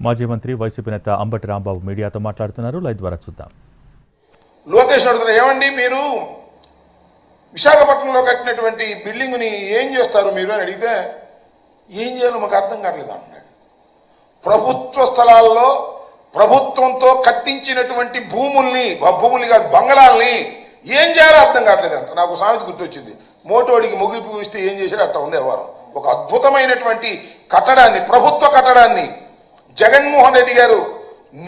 మాజీ మంత్రి వైసీపీ నేత అంబటి రాంబాబు మీడియాతో మాట్లాడుతున్నారు. లైవ్ ద్వారా చూద్దాం. లోకేష్ అడుగుతున్నారు, ఏమండి మీరు విశాఖపట్నంలో కట్టినటువంటి బిల్డింగ్ని ఏం చేస్తారు మీరు అని అడిగితే ఏం చేయాలో మాకు అర్థం కావట్లేదు అంటున్నాడు. ప్రభుత్వ స్థలాల్లో ప్రభుత్వంతో కట్టించినటువంటి భూముల్ని కాదు బంగళాలని ఏం చేయాలో అర్థం కావట్లేదు అంట. నాకు సామెత గుర్తొచ్చింది, మోటోడికి ముగిపు ఇస్తే ఏం చేశాడు అట్లా ఉంది వ్యవహారం. ఒక అద్భుతమైనటువంటి కట్టడాన్ని, ప్రభుత్వ కట్టడాన్ని జగన్మోహన్ రెడ్డి గారు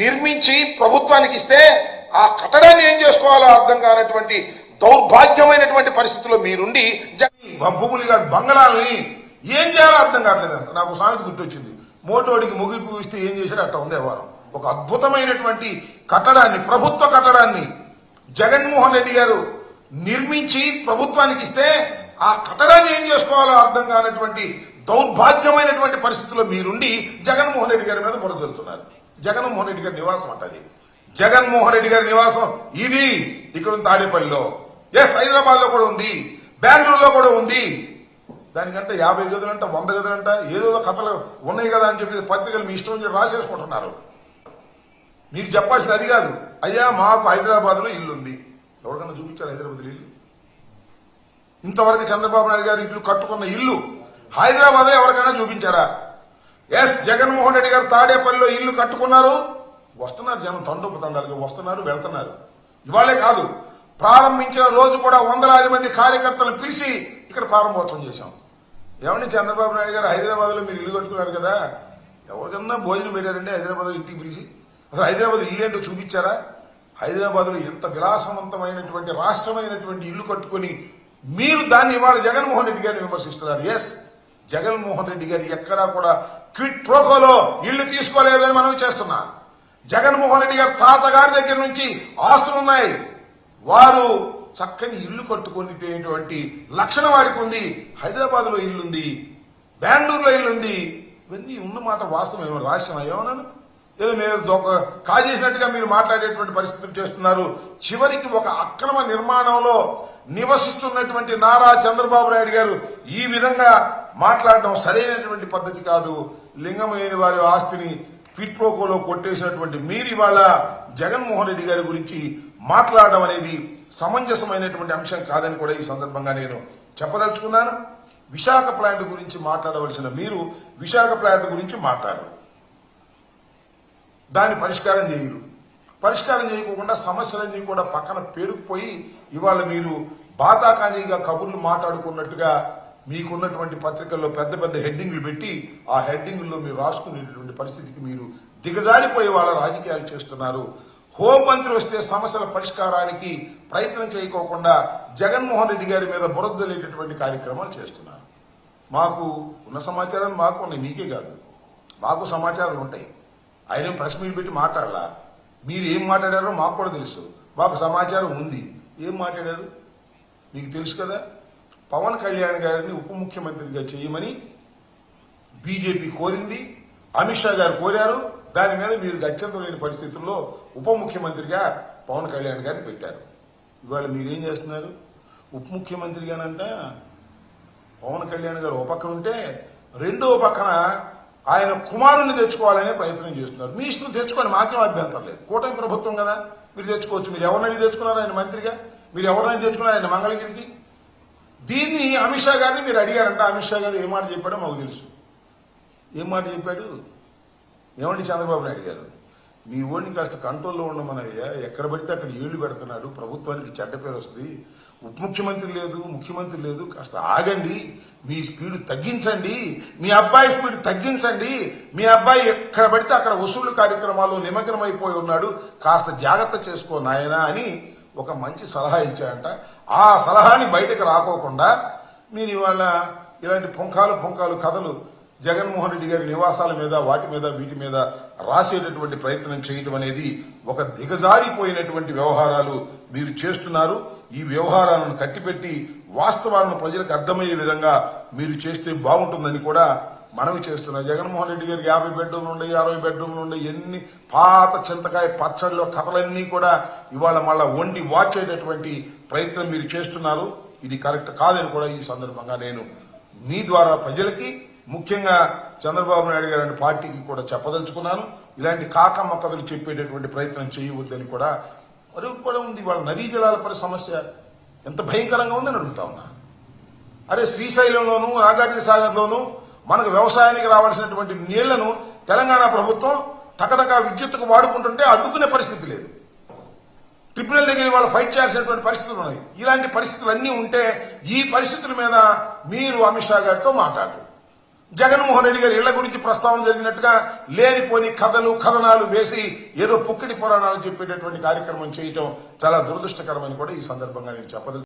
నిర్మించి ప్రభుత్వానికి ఇస్తే ఆ కట్టడాన్ని ఏం చేసుకోవాలో అర్థం కానటువంటి దౌర్భాగ్యమైనటువంటి పరిస్థితుల్లో మీరుండి భూములు కాదు బంగళాలని ఏం చేయాలో అర్థం కావట్లేదు అంట. నాకు సామెత గుర్తొచ్చింది, మోటోడికి ముగిపు ఇస్తే ఏం చేశాడు అట్లా ఉంది వ్యవహారం. ఒక అద్భుతమైనటువంటి కట్టడాన్ని, ప్రభుత్వ కట్టడాన్ని జగన్మోహన్ రెడ్డి గారు నిర్మించి ప్రభుత్వానికి ఇస్తే ఆ కట్టడాన్ని ఏం చేసుకోవాలో అర్థం కానటువంటి దౌర్భాగ్యమైనటువంటి పరిస్థితుల్లో మీరుండి జగన్మోహన్ రెడ్డి గారి మీద బురద జల్లుతున్నారు. జగన్మోహన్ రెడ్డి గారి నివాసం అంటది. జగన్మోహన్ రెడ్డి గారి నివాసం ఇది ఇక్కడ తాడేపల్లిలో, ఎస్ హైదరాబాద్ లో కూడా ఉంది, బెంగళూరులో కూడా ఉంది. దానికంటే 50 గదులంట 100 గదులంట ఏదో కథలు ఉన్నాయి కదా అని చెప్పి పత్రికలు మీ ఇష్టం రాసేసుకుంటున్నారు. మీరు చెప్పాల్సింది అది కాదు. అయ్యా మాకు హైదరాబాద్ లో ఇల్లు ఉంది, ఎవరికన్నా చూపించారు హైదరాబాద్ ఇల్లు? ఇంతవరకు చంద్రబాబు నాయుడు గారు ఇల్లు కట్టుకున్న ఇల్లు హైదరాబాద్ లో ఎవరికైనా చూపించారా? ఎస్ జగన్మోహన్ రెడ్డి గారు తాడేపల్లిలో ఇల్లు కట్టుకున్నారు, వస్తున్నారు జనం తండోపు తండాలుగా వస్తున్నారు, వెళ్తున్నారు. ఇవాళే కాదు, ప్రారంభించిన రోజు కూడా వందలాది మంది కార్యకర్తలను పిలిచి ఇక్కడ ప్రారంభోత్సవం చేశాం. ఏమండి చంద్రబాబు నాయుడు గారు హైదరాబాద్ లో మీరు ఇల్లు కట్టుకున్నారు కదా, ఎవరికన్నా భోజనం పెట్టారండి హైదరాబాద్ లో ఇంటికి పిలిచి? అసలు హైదరాబాద్ ఇల్లు ఏంటో చూపించారా? హైదరాబాద్ లో ఎంత విలాసవంతమైనటువంటి రాష్ట్రమైనటువంటి ఇల్లు కట్టుకుని మీరు దాన్ని ఇవాళ జగన్మోహన్ రెడ్డి గారిని విమర్శిస్తున్నారు. ఎస్ జగన్మోహన్ రెడ్డి గారు ఎక్కడా కూడా క్విట్ ప్రోకోలో ఇల్లు తీసుకోలేదని మనం చేస్తున్నా. జగన్మోహన్ రెడ్డి గారు తాతగారి దగ్గర నుంచి ఆస్తులున్నాయి, వారు చక్కని ఇల్లు కట్టుకునేటువంటి లక్షణం వారికి ఉంది. హైదరాబాద్ లో ఇల్లుంది, బెంగళూరులో ఇల్లుంది. ఇవన్నీ ఉన్నమాట వాస్తవం. ఏమో రాష్ట్రం ఏమన్నాను ఏదో మేము కాజేసినట్టుగా మీరు మాట్లాడేటువంటి పరిస్థితులు చేస్తున్నారు. చివరికి ఒక అక్రమ నిర్మాణంలో నివసిస్తున్నటువంటి నారా చంద్రబాబు నాయుడు గారు ఈ విధంగా మాట్లాడడం సరైనటువంటి పద్ధతి కాదు. లింగమైన వారి ఆస్తిని క్విట్ ప్రోకోలో కొట్టేసినటువంటి మీరు ఇవాళ జగన్మోహన్ రెడ్డి గారి గురించి మాట్లాడడం అనేది సమంజసమైనటువంటి అంశం కాదని కూడా ఈ సందర్భంగా నేను చెప్పదలుచుకున్నాను. విశాఖ ప్లాంట్ గురించి మాట్లాడవలసిన మీరు విశాఖ ప్లాంట్ గురించి మాట్లాడరు, దాన్ని పరిష్కారం చేయరు. పరిష్కారం చేయకుండా సమస్యలన్నీ కూడా పక్కన పేరుకుపోయి ఇవాళ మీరు బాతాకానీగా కబుర్లు మాట్లాడుకున్నట్టుగా మీకున్నటువంటి పత్రికల్లో పెద్ద పెద్ద హెడ్డింగ్లు పెట్టి ఆ హెడ్డింగ్లో మీరు రాసుకునేటువంటి పరిస్థితికి మీరు దిగజారిపోయే వాళ్ళ రాజకీయాలు చేస్తున్నారు. హోంమంత్రి వస్తే సమస్యల పరిష్కారానికి ప్రయత్నం చేయకోకుండా జగన్మోహన్ రెడ్డి గారి మీద బురద జల్లేటటువంటి కార్యక్రమాలు చేస్తున్నారు. మాకు ఉన్న సమాచారాలు మాకు ఉన్నాయి, మీకే కాదు మాకు సమాచారాలు ఉంటాయి. ఆయన ప్రెస్ మీట్ పెట్టి మాట్లాడాలా? మీరు ఏం మాట్లాడారో మాకు కూడా తెలుసు, మాకు సమాచారం ఉంది. ఏం మాట్లాడారు మీకు తెలుసు కదా. పవన్ కళ్యాణ్ గారిని ఉప ముఖ్యమంత్రిగా చేయమని బీజేపీ కోరింది, అమిత్ షా గారు కోరారు. దాని మీద మీరు గత్యంతరం లేని పరిస్థితుల్లో ఉప ముఖ్యమంత్రిగా పవన్ కళ్యాణ్ గారిని పెట్టారు. ఇవాళ మీరేం చేస్తున్నారు? ఉప ముఖ్యమంత్రిగానంట పవన్ కళ్యాణ్ గారు ఒక పక్కన ఉంటే రెండో పక్కన ఆయన కుమారుణ్ణి తెచ్చుకోవాలనే ప్రయత్నం చేస్తున్నారు. మీ ఇష్టం తెచ్చుకొని మాకేం అభ్యంతరం లేదు, కూటమి ప్రభుత్వం కదా, మీరు తెచ్చుకోవచ్చు. మీరు ఎవరినైనా తెచ్చుకున్నారు ఆయన మంత్రిగా, మీరు ఎవరినైనా తెచ్చుకున్నారు ఆయన మంగళగిరికి. దీన్ని అమిత్ షా గారిని మీరు అడిగారంట. అమిత్ షా గారు ఏ మాట చెప్పాడో మాకు తెలుసు. ఏం మాట చెప్పాడు? ఏమండి చంద్రబాబు నాయుడు గారు, మీ ఓడిని కాస్త కంట్రోల్లో ఉండమనయ్యా, ఎక్కడ పడితే అక్కడ ఏళ్లు పెడుతున్నాడు, ప్రభుత్వానికి చెడ్డ పేరు వస్తుంది, ఉప ముఖ్యమంత్రి లేదు ముఖ్యమంత్రి లేదు, కాస్త ఆగండి, మీ స్పీడ్ తగ్గించండి, మీ అబ్బాయి స్పీడ్ తగ్గించండి, మీ అబ్బాయి ఎక్కడ పడితే అక్కడ వసూలు కార్యక్రమాల్లో నిమగ్నమైపోయి ఉన్నాడు, కాస్త జాగ్రత్త చేసుకో నాయనా అని ఒక మంచి సలహా ఇచ్చాడంట. ఆ సలహాని బయటకు రాకోకుండా మీరు ఇవాళ ఇలాంటి పుంకాలు కథలు జగన్మోహన్ రెడ్డి గారి నివాసాల మీద వాటి మీద వీటి మీద రాసేటటువంటి ప్రయత్నం చేయడం అనేది ఒక దిగజారిపోయినటువంటి వ్యవహారాలు మీరు చేస్తున్నారు. ఈ వ్యవహారాలను కట్టిపెట్టి వాస్తవాలను ప్రజలకు అర్థమయ్యే విధంగా మీరు చేస్తే బాగుంటుందని కూడా మనవి చేస్తున్నారు. జగన్మోహన్ రెడ్డి గారికి 50 బెడ్రూమ్లు ఉన్నాయి, 60 బెడ్రూమ్లు ఉన్నాయి, ఎన్ని పాత చింతకాయ పచ్చడిలో కథలన్నీ కూడా ఇవాళ మళ్ళా వండి వాచేటటువంటి ప్రయత్నం మీరు చేస్తున్నారు. ఇది కరెక్ట్ కాదని కూడా ఈ సందర్భంగా నేను మీ ద్వారా ప్రజలకి ముఖ్యంగా చంద్రబాబు నాయుడు గారి పార్టీకి కూడా చెప్పదలుచుకున్నాను. ఇలాంటి కాకమ్మ కథలు చెప్పేటటువంటి ప్రయత్నం చేయవద్దని కూడా కూడా ఉంది. వాళ్ళ నదీ జలాల సమస్య ఎంత భయంకరంగా ఉందని అడుగుతా ఉన్నా. అరే శ్రీశైలంలోను నాగార్జున సాగర్లోను మనకు వ్యవసాయానికి రావాల్సినటువంటి నీళ్లను తెలంగాణ ప్రభుత్వం టకటకా విద్యుత్తుకు వాడుకుంటుంటే అడ్డుకునే పరిస్థితి లేదు. ట్రిబ్యునల్ దగ్గర వాళ్ళు ఫైట్ చేయాల్సినటువంటి పరిస్థితులు ఉన్నాయి. ఇలాంటి పరిస్థితులు అన్నీ ఉంటే ఈ పరిస్థితుల మీద మీరు అమిత్ షా గారితో మాట్లాడారు. జగన్మోహన్ రెడ్డి గారి ఇళ్ల గురించి ప్రస్తావన జరిగినట్టుగా లేనిపోని కథలు కథనాలు వేసి ఏదో పుక్కిడి పురాణాలు చెప్పేటటువంటి కార్యక్రమం చేయటం చాలా దురదృష్టకరమని కూడా ఈ సందర్భంగా నేను చెప్పదలుచుకున్నాను.